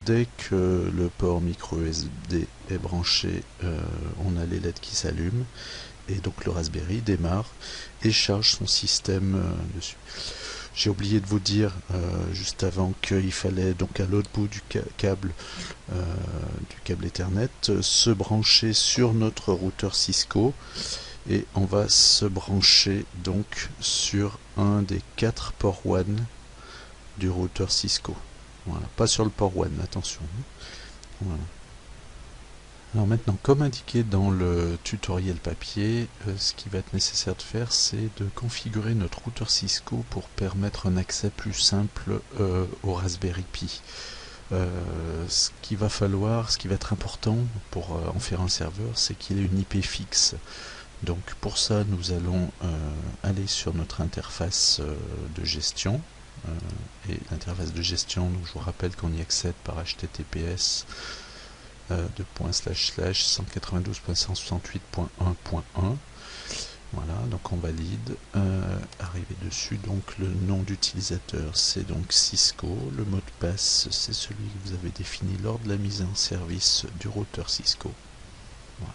Dès que le port micro SD est branché, on a les LED qui s'allument et donc le Raspberry démarre et charge son système dessus. J'ai oublié de vous dire juste avant qu'il fallait donc à l'autre bout du câble Ethernet se brancher sur notre routeur Cisco et on va se brancher donc sur un des 4 ports WAN du routeur Cisco. Voilà, pas sur le port WAN, attention. Voilà. Alors maintenant, comme indiqué dans le tutoriel papier, ce qui va être nécessaire de faire, c'est de configurer notre routeur Cisco pour permettre un accès plus simple au Raspberry Pi. Ce qui va être important pour en faire un serveur, c'est qu'il ait une IP fixe. Donc pour ça, nous allons aller sur notre interface de gestion. Et l'interface de gestion, donc je vous rappelle qu'on y accède par HTTPS ://192.168.1.1. Voilà, donc on valide, arrivé dessus, donc le nom d'utilisateur c'est donc Cisco, le mot de passe c'est celui que vous avez défini lors de la mise en service du routeur Cisco. Voilà.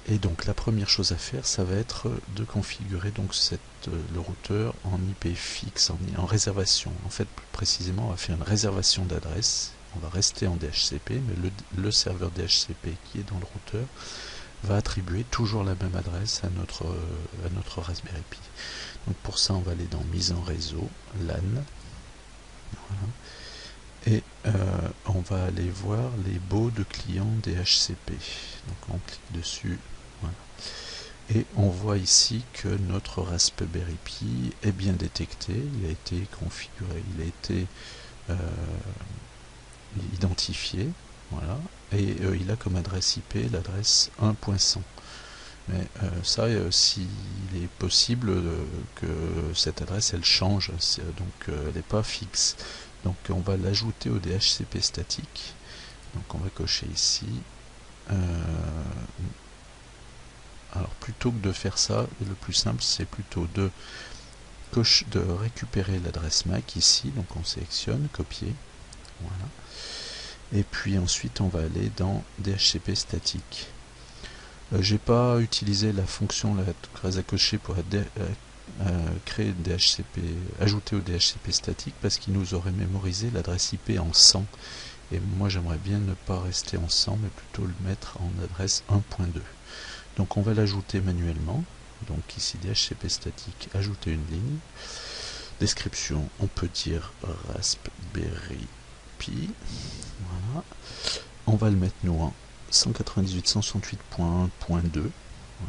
Et donc la première chose à faire, ça va être de configurer donc le routeur en IP fixe, en réservation. En fait, plus précisément, on va faire une réservation d'adresse. On va rester en DHCP, mais le serveur DHCP qui est dans le routeur va attribuer toujours la même adresse à notre Raspberry Pi. Donc pour ça, on va aller dans Mise en réseau, LAN. Voilà. Et on va aller voir les baux de clients DHCP. Donc on clique dessus. Voilà. Et on voit ici que notre Raspberry Pi est bien détecté. Il a été configuré, il a été identifié. Voilà. Et il a comme adresse IP l'adresse 1.100. Mais ça, s'il est possible que cette adresse elle change, donc elle n'est pas fixe. Donc on va l'ajouter au DHCP statique. Donc on va cocher ici. Alors plutôt que de faire ça, le plus simple c'est plutôt de récupérer l'adresse MAC ici. Donc on sélectionne, copier. Voilà. Et puis ensuite on va aller dans DHCP statique. J'ai pas utilisé la fonction la case à cocher pour créer DHCP, ajouter au DHCP statique parce qu'il nous aurait mémorisé l'adresse IP en 100. Et moi j'aimerais bien ne pas rester en 100 mais plutôt le mettre en adresse 1.2. Donc on va l'ajouter manuellement. Donc ici DHCP statique, ajouter une ligne. Description, on peut dire Raspberry Pi. Voilà. On va le mettre nous en 198.168.1.2.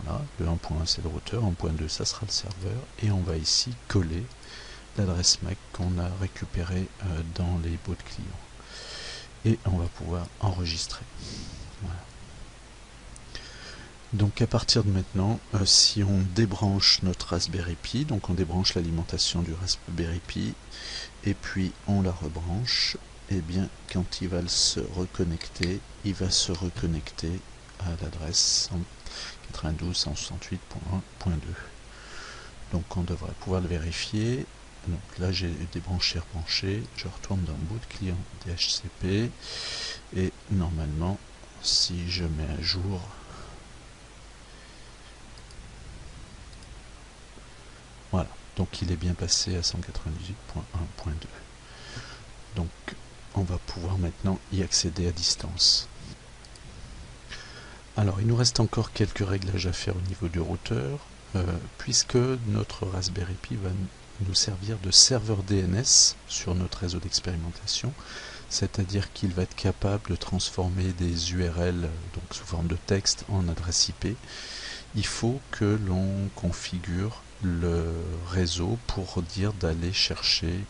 Voilà, le 1.1 c'est le routeur, 1.2 ça sera le serveur, et on va ici coller l'adresse MAC qu'on a récupérée dans les baux de clients. Et on va pouvoir enregistrer. Voilà. Donc à partir de maintenant, si on débranche notre Raspberry Pi, donc on débranche l'alimentation du Raspberry Pi, et puis on la rebranche, et bien quand il va se reconnecter, il va se reconnecter à l'adresse 192.168.1.2. Donc on devrait pouvoir le vérifier. Donc là j'ai débranché, rebranché, je retourne dans le bout de client DHCP et normalement si je mets à jour, voilà, donc il est bien passé à 198.1.2. donc on va pouvoir maintenant y accéder à distance. Alors il nous reste encore quelques réglages à faire au niveau du routeur, puisque notre Raspberry Pi va nous servir de serveur DNS sur notre réseau d'expérimentation, c'est-à-dire qu'il va être capable de transformer des URL donc sous forme de texte en adresse IP. Il faut que l'on configure le réseau pour dire d'aller chercher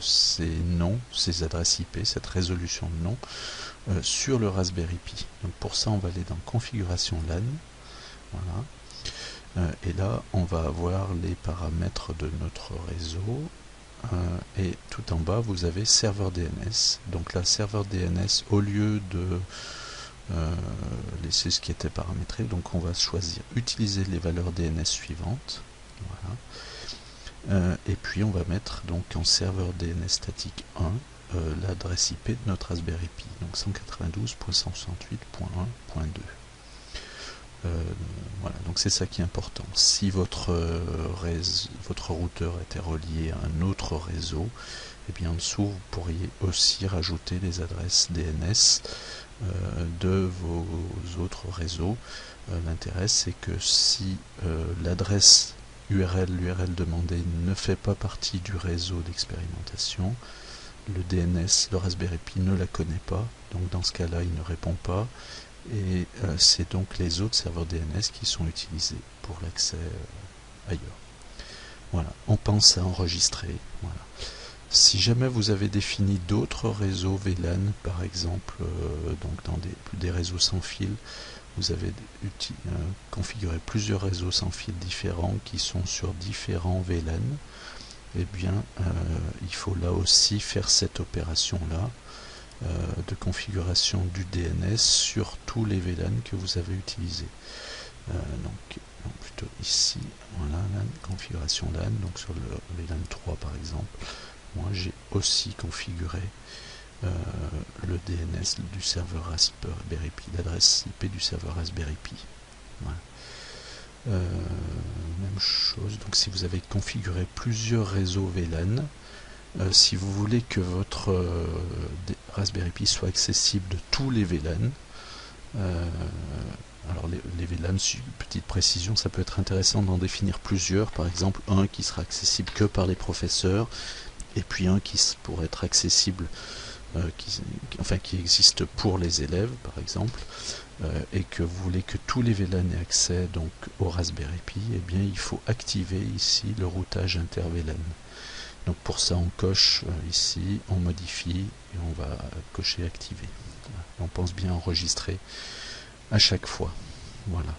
ces noms, ces adresses IP, cette résolution de nom sur le Raspberry Pi. Donc pour ça on va aller dans configuration LAN. Voilà. Et là on va avoir les paramètres de notre réseau et tout en bas vous avez serveur DNS. Donc là serveur DNS, au lieu de laisser ce qui était paramétré, donc on va choisir utiliser les valeurs DNS suivantes. Voilà. Et puis on va mettre donc en serveur DNS statique 1 l'adresse IP de notre Raspberry Pi, donc 192.168.1.2. Voilà, donc c'est ça qui est important. Si votre routeur était relié à un autre réseau, et bien en dessous vous pourriez aussi rajouter les adresses DNS de vos autres réseaux. L'intérêt c'est que si l'adresse l'URL demandée ne fait pas partie du réseau d'expérimentation, le DNS, le Raspberry Pi ne la connaît pas, donc dans ce cas-là il ne répond pas, et c'est donc les autres serveurs DNS qui sont utilisés pour l'accès ailleurs. Voilà, on pense à enregistrer. Voilà. Si jamais vous avez défini d'autres réseaux VLAN, par exemple, donc dans des réseaux sans fil, vous avez configuré plusieurs réseaux sans fil différents qui sont sur différents VLAN, eh bien, il faut là aussi faire cette opération-là de configuration du DNS sur tous les VLAN que vous avez utilisés. Donc, plutôt ici, voilà, LAN, configuration LAN, donc sur le VLAN 3 par exemple, moi j'ai aussi configuré le DNS du serveur Raspberry Pi, l'adresse IP du serveur Raspberry Pi. Voilà. Même chose, donc si vous avez configuré plusieurs réseaux VLAN, si vous voulez que votre Raspberry Pi soit accessible de tous les VLAN, alors les VLAN, petite précision, ça peut être intéressant d'en définir plusieurs, par exemple un qui sera accessible que par les professeurs, et puis un qui pourrait être accessible, qui existe pour les élèves par exemple, et que vous voulez que tous les VLAN aient accès donc au Raspberry Pi, eh bien il faut activer ici le routage inter-VLAN. Donc pour ça on coche ici, on modifie et on va cocher activer. On pense bien enregistrer à chaque fois. Voilà.